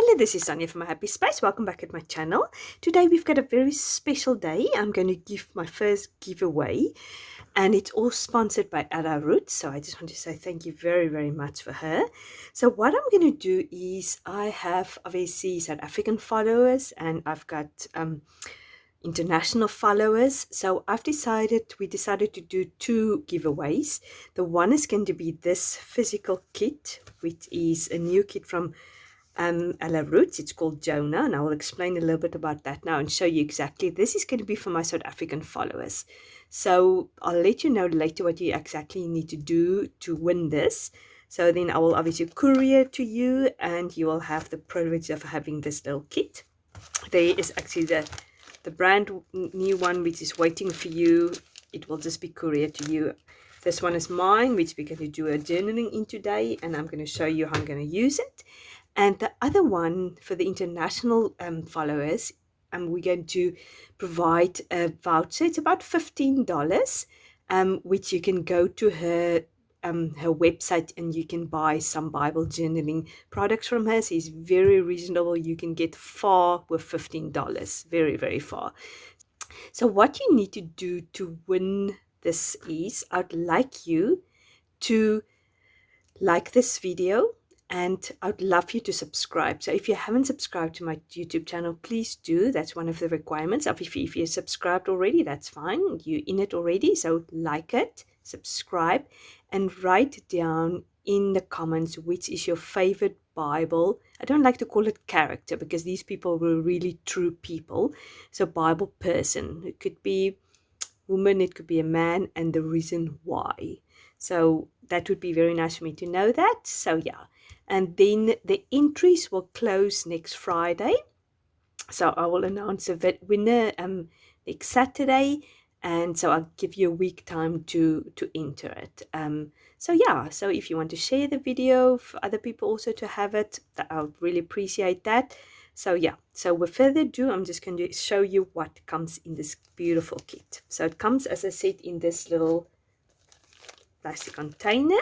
Hello, this is Sonja from My Happy Space. Welcome back at my channel. Today we've got a very special day. I'm going to give my first giveaway, and it's all sponsored by Ella Roetz. So I just want to say thank you very, very much for her. So what I'm going to do is I have obviously South African followers, and I've got international followers. So we decided to do two giveaways. The one is going to be this physical kit, which is a new kit from Ella Roetz. It's called Jonah, and I will explain a little bit about that now and show you exactly. This is going to be for my South African followers. So I'll let you know later what you exactly need to do to win this. So then I will obviously courier to you, and you will have the privilege of having this little kit. There is actually the brand new one which is waiting for you. It will just be couriered to you. This one is mine, which we're going to do a journaling in today, and I'm going to show you how I'm going to use it. And the other one for the international followers, we're going to provide a voucher. It's about $15, which you can go to her website and you can buy some Bible journaling products from her. So it's very reasonable. You can get far with $15, very, very far. So what you need to do to win this is, I'd like you to like this video, and I'd love you to subscribe. So if you haven't subscribed to my YouTube channel, please do. That's one of the requirements. If you're subscribed already, that's fine. You're in it already. So like it, subscribe, and write down in the comments which is your favorite Bible. I don't like to call it character because these people were really true people. So Bible person. It could be woman, it could be a man, and the reason why. So that would be very nice for me to know that. So yeah. And then the entries will close next Friday. So I will announce a winner next Saturday. And so I'll give you a week time to enter it. So yeah, so if you want to share the video for other people also to have it, I would really appreciate that. So yeah, so with further ado, I'm just going to show you what comes in this beautiful kit. So it comes, as I said, in this little plastic container.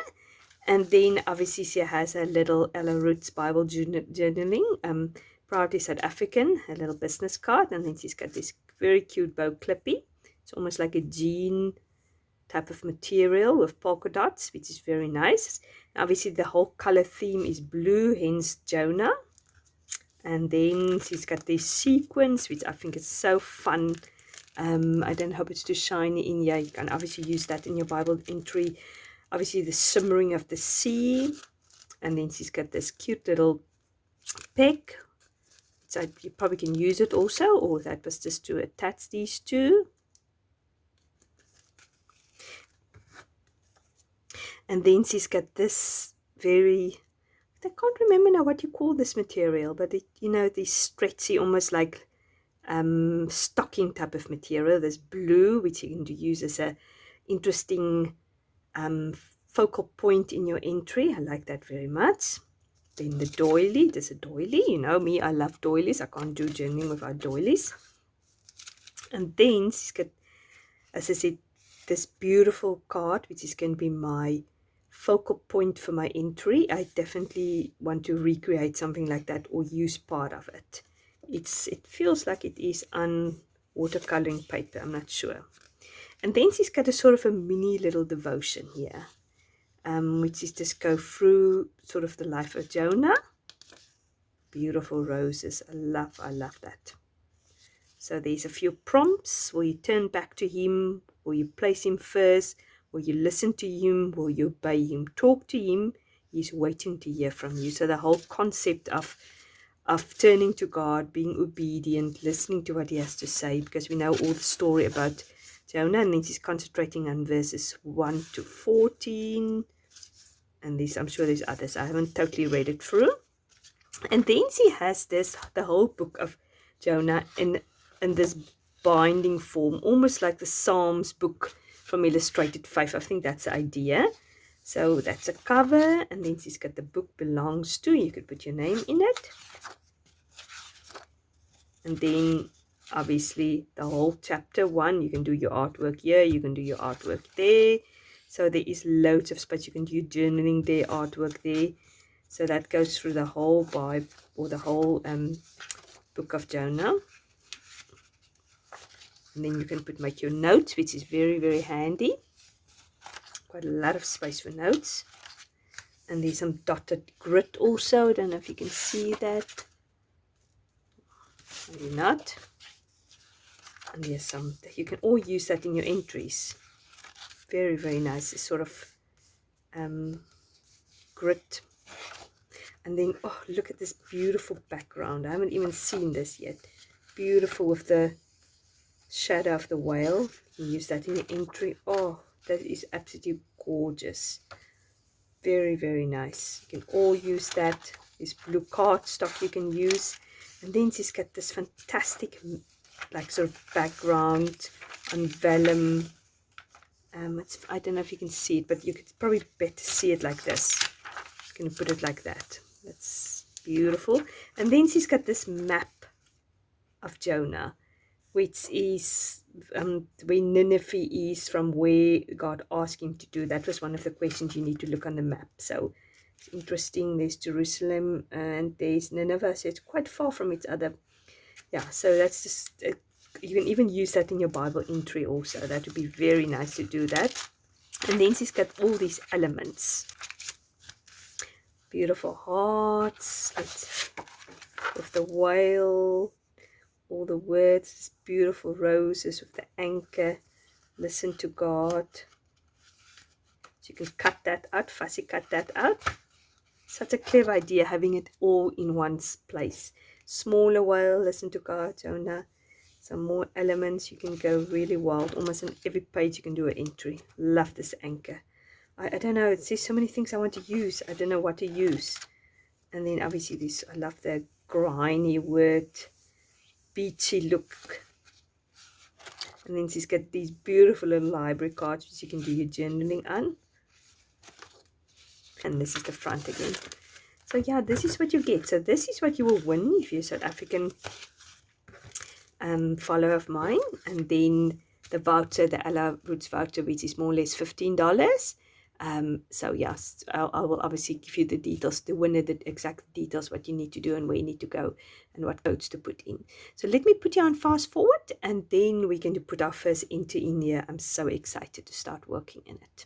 And then obviously she has a little Ella Roetz Bible journaling, proudly South African, a little business card. And then she's got this very cute bow clippy. It's almost like a jean type of material with polka dots, which is very nice. Obviously the whole color theme is blue, hence Jonah. And then she's got this sequins, which I think is so fun. I don't hope it's too shiny in here. You can obviously use that in your Bible entry. Obviously the shimmering of the sea. And then she's got this cute little peg. So you probably can use it also, or that was just to attach these two. And then she's got this very, I can't remember now what you call this material, but it, you know, this stretchy, almost like stocking type of material. This blue, which you can use as a interesting focal point in your entry. I like that very much. Then the doily. There's a doily. You know me, I love doilies. I can't do journaling without doilies. And then she's got, as I said, this beautiful card, which is going to be my focal point for my entry. I definitely want to recreate something like that or use part of it. It feels like it is on watercoloring paper. I'm not sure. And then she's got a sort of a mini little devotion here, which is just go through sort of the life of Jonah. Beautiful roses. I love that. So there's a few prompts. Will you turn back to him? Will you place him first? Will you listen to him? Will you obey him? Talk to him. He's waiting to hear from you. So the whole concept of turning to God, being obedient, listening to what he has to say, because we know all the story about Jonah, and then she's concentrating on verses 1 to 14. And these, I'm sure there's others. I haven't totally read it through. And then she has the whole book of Jonah in this binding form, almost like the Psalms book from Illustrated Faith. I think that's the idea. So that's a cover, and then she's got the book belongs to. You could put your name in it. And then obviously the whole chapter 1, you can do your artwork here, you can do your artwork there. So there is loads of spots. You can do journaling there, artwork there. So that goes through the whole Bible, or the whole book of Jonah. And then you can make your notes, which is very, very handy. Quite a lot of space for notes. And there's some dotted grit also. I don't know if you can see that. Maybe not. And there's some, you can all use that in your entries. Very, very nice. It's sort of grit. And then, oh, look at this beautiful background. I haven't even seen this yet. Beautiful with the shadow of the whale. You can use that in your entry. Oh, that is absolutely gorgeous. Very, very nice. You can all use that. This blue cardstock you can use. And then she's got this fantastic, like, sort of background on vellum. I don't know if you can see it, but you could probably better see it like this. I'm going to put it like that. That's beautiful. And then she's got this map of Jonah, which is where Nineveh is, from where God asked him to do. That was one of the questions you need to look on the map. So it's interesting. There's Jerusalem and there's Nineveh, so it's quite far from each other. Yeah, so that's just, you can even use that in your Bible entry also. That would be very nice to do that. And then she's got all these elements. Beautiful hearts with the whale, all the words, beautiful roses with the anchor, listen to God. So you can cut that out, fussy cut that out. Such a clever idea, having it all in one place. Smaller whale, listen to God, Jonah. Some more elements, you can go really wild. Almost on every page you can do an entry. Love this anchor. I don't know, it says so many things I want to use. I don't know what to use. And then obviously this, I love the grimy word, beachy look. And then she's got these beautiful little library cards which you can do your journaling on. And this is the front again. So yeah, this is what you get. So this is what you will win if you're a South African follower of mine. And then the voucher, the Ella Roetz voucher, which is more or less $15. So yes, I will obviously give you the details, the winner, the exact details, what you need to do and where you need to go and what codes to put in. So let me put you on fast forward and then we can put our first entry in here. I'm so excited to start working in it.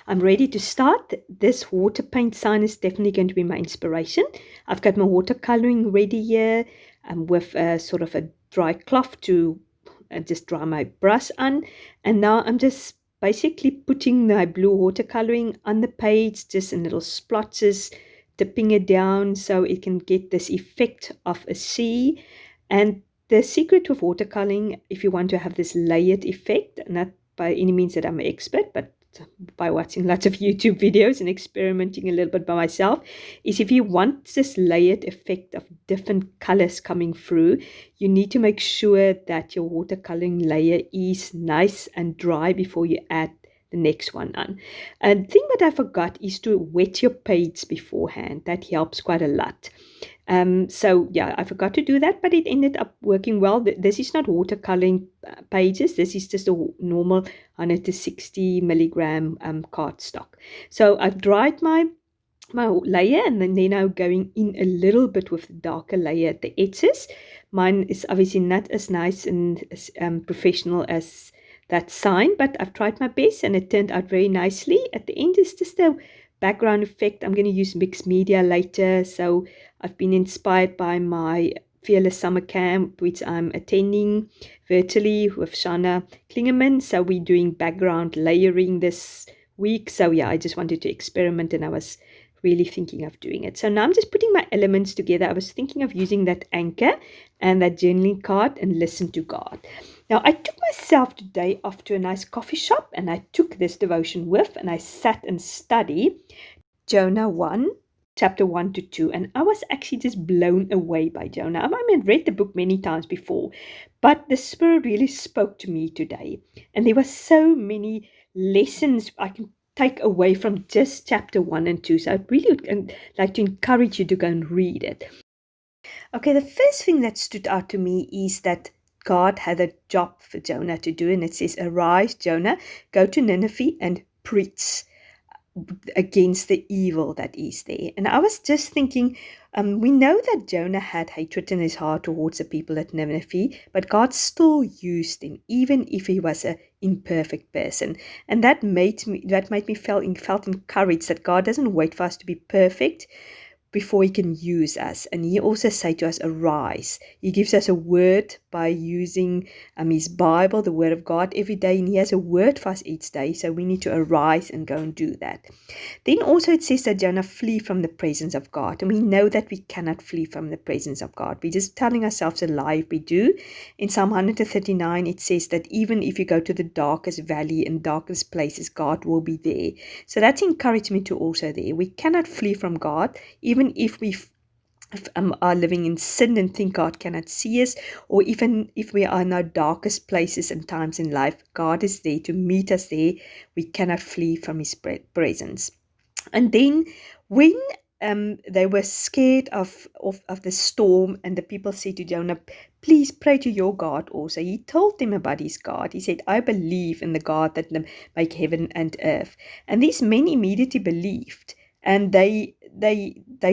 I'm ready to start. This water paint sign is definitely going to be my inspiration. I've got my watercoloring ready here with sort of a dry cloth to just dry my brush on. And now I'm just basically putting my blue watercoloring on the page, just in little splotches, dipping it down so it can get this effect of a sea. And the secret with watercoloring, if you want to have this layered effect, not by any means that I'm an expert, but by watching lots of YouTube videos and experimenting a little bit by myself, is if you want this layered effect of different colors coming through, you need to make sure that your watercoloring layer is nice and dry before you add the next one on. And the thing that I forgot is to wet your page beforehand. That helps quite a lot. So yeah, I forgot to do that, but it ended up working well. This is not watercoloring pages. This is just a normal 160 milligram cardstock. So I've dried my layer, and then they're now going in a little bit with the darker layer at the edges. Mine is obviously not as nice and as professional as that sign, but I've tried my best and it turned out very nicely. At the end is just a background effect. I'm going to use mixed media later, so I've been inspired by my Fearless Summer Camp, which I'm attending virtually with Shana Klingerman. So we're doing background layering this week. So yeah, I just wanted to experiment and I was really thinking of doing it. So now I'm just putting my elements together. I was thinking of using that anchor and that journaling card and listen to God. Now, I took myself today off to a nice coffee shop and I took this devotion with and I sat and studied Jonah 1, chapter 1 to 2. And I was actually just blown away by Jonah. I mean, I've read the book many times before, but the Spirit really spoke to me today. And there were so many lessons I can take away from just chapter 1 and 2. So I really would like to encourage you to go and read it. Okay, the first thing that stood out to me is that God had a job for Jonah to do, and it says, "Arise, Jonah, go to Nineveh and preach." against the evil that is there. And I was just thinking, we know that Jonah had hatred in his heart towards the people at Nineveh, but God still used him, even if he was an imperfect person. And that made me felt encouraged that God doesn't wait for us to be perfect before he can use us. And he also said to us, arise. He gives us a word by using his Bible, the word of God, every day. And he has a word for us each day. So we need to arise and go and do that. Then also it says that Jonah flee from the presence of God. And we know that we cannot flee from the presence of God. We're just telling ourselves a lie if we do. In Psalm 139, it says that even if you go to the darkest valley and darkest places, God will be there. So that's encouragement to also there. We cannot flee from God, even if we are living in sin and think God cannot see us, or even if we are in our darkest places and times in life, God is there to meet us there. We cannot flee from his presence. And then when they were scared of the storm, and the people said to Jonah, please pray to your God also. He told them about his God. He said, I believe in the God that make heaven and earth. And these men immediately believed, and they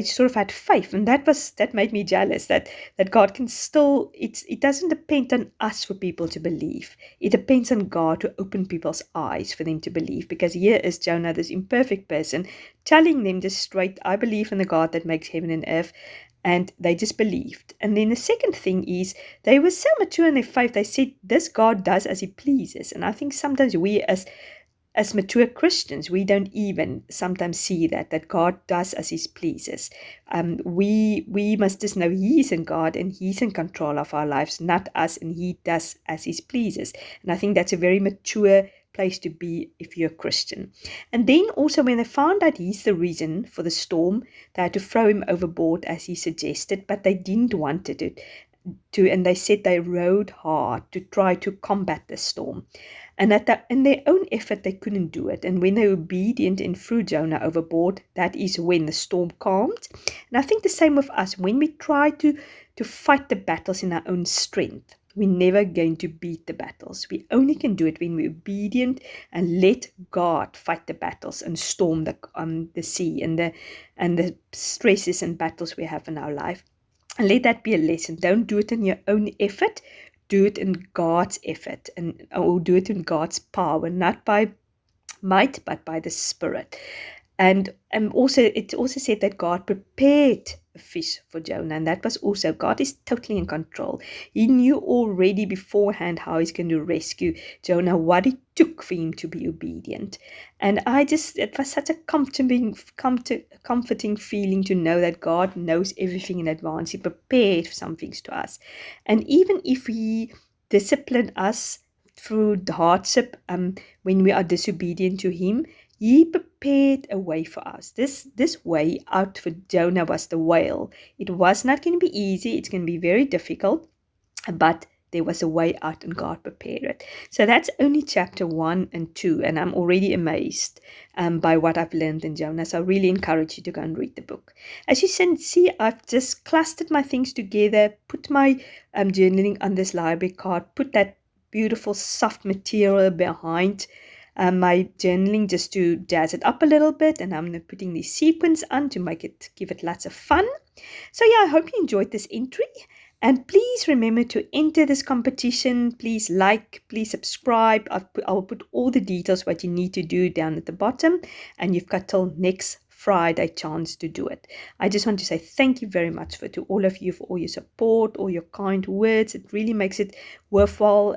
sort of had faith, and that made me jealous that God can still, it doesn't depend on us for people to believe. It depends on God to open people's eyes for them to believe, because here is Jonah, this imperfect person, telling them just straight, I believe in the God that makes heaven and earth. And they just believed. And then the second thing is, they were so mature in their faith, they said, this God does as he pleases. And I think sometimes we as mature Christians, we don't even sometimes see that God does as he pleases. We must just know he is in God and he's in control of our lives, not us, and he does as he pleases. And I think that's a very mature place to be if you're a Christian. And then also when they found out he's the reason for the storm, they had to throw him overboard as he suggested, but they didn't want it to, and they said they rowed hard to try to combat the storm. And in their own effort, they couldn't do it. And when they were obedient and threw Jonah overboard, that is when the storm calmed. And I think the same with us. When we try to fight the battles in our own strength, we're never going to beat the battles. We only can do it when we're obedient and let God fight the battles and storm the sea and the stresses and battles we have in our life. And let that be a lesson. Don't do it in your own effort. Do it in God's effort, or do it in God's power, not by might, but by the Spirit. And also, it also said that God prepared a fish for Jonah, and that was also, God is totally in control. He knew already beforehand how he's going to rescue Jonah, what it took for him to be obedient. And it was such a comforting feeling to know that God knows everything in advance. He prepared some things to us. And even if he disciplined us through the hardship, when we are disobedient to him, he prepared a way for us. This way out for Jonah was the whale. It was not going to be easy. It's going to be very difficult, but there was a way out and God prepared it. So that's only chapter 1 and 2, and I'm already amazed by what I've learned in Jonah. So I really encourage you to go and read the book. As you can see, I've just clustered my things together, put my journaling on this library card, put that beautiful soft material behind my journaling just to jazz it up a little bit, and I'm putting these sequins on to give it lots of fun. So yeah, I hope you enjoyed this entry, and please remember to enter this competition. Please like, please subscribe. I'll put all the details what you need to do down at the bottom, and you've got till next Friday chance to do it. I just want to say thank you very much to all of you for all your support, all your kind words. It really makes it worthwhile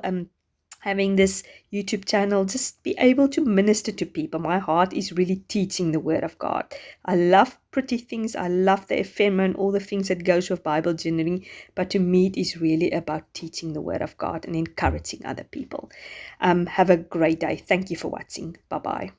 having this YouTube channel, just be able to minister to people. My heart is really teaching the Word of God. I love pretty things. I love the ephemera and all the things that goes with Bible journaling. But to me, it is really about teaching the Word of God and encouraging other people. Have a great day. Thank you for watching. Bye-bye.